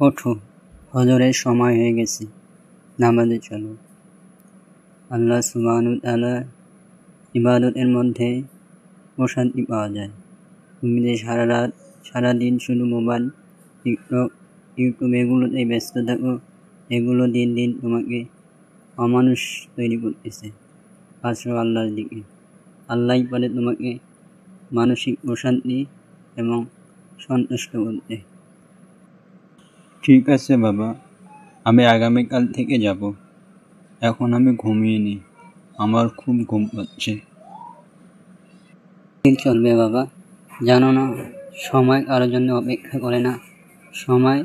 ওঠো, হজরের সময় হয়ে গেছে, নামাজে চলো। আল্লাহ সুবহানাহু ওয়া তাআলার ইবাদতের মধ্যে প্রশান্তি পাওয়া যায়। তুমি যে সারাদিন শুধু মোবাইল, টিকটক, ইউটিউব এগুলোতেই ব্যস্ত থাকো, এগুলো দিন দিন তোমাকে অমানুষ তৈরি করতেছে। আসো আল্লাহর দিকে, আল্লাহই পারে তোমাকে মানসিক প্রশান্তি এবং সন্তুষ্ট করতে। ঠিক আছে বাবা, আমি আগামীকাল থেকে যাব। এখন আমি ঘুমিয়ে নিই, আমার খুব ঘুম পাচ্ছে। ঠিক চলবে বাবা, জানো না সময় কারোর জন্য অপেক্ষা করে না, সময়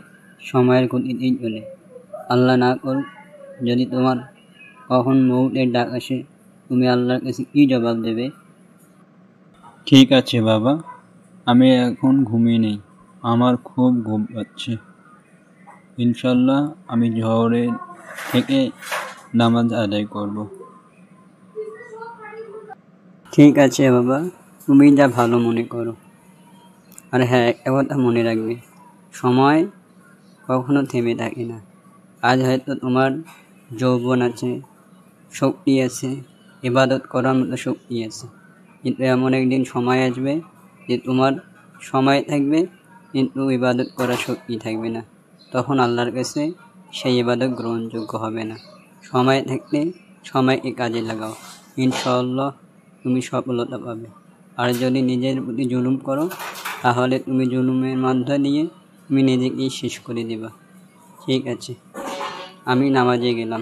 সময়ের গতিতেই চলে। আল্লাহ না করুক যদি তোমার কখন মৌতের ডাক আসে, তুমি আল্লাহর কাছে কি জবাব দেবে? ঠিক আছে বাবা, আমি এখন ঘুমিয়ে নেই, আমার খুব ঘুম পাচ্ছে। ইনশাল্লাহ আমি জোহরের থেকে নামাজ আদায় করব। ঠিক আছে বাবা, তুমি যা ভালো মনে করো। আর হ্যাঁ, একটা কথা মনে রাখবে, সময় কখনো থেমে থাকে না। আজ হয়তো তোমার যৌবন আছে, শক্তি আছে, ইবাদত করার মতো শক্তি আছে, কিন্তু এমন একদিন সময় আসবে যে তোমার সময় থাকবে কিন্তু ইবাদত করার শক্তি থাকবে না। তখন আল্লাহর কাছে সেই ইবাদত গ্রহণযোগ্য হবে না। সময় থাকতে সময়কে কাজে লাগাও, ইনশাআল্লাহ তুমি সফলতা পাবে। আর যদি নিজের প্রতি জুলুম করো, তাহলে তুমি জুলুমের মধ্য দিয়ে তুমি নিজেকেই শেষ করে দেবা। ঠিক আছে, আমি নামাজে গেলাম।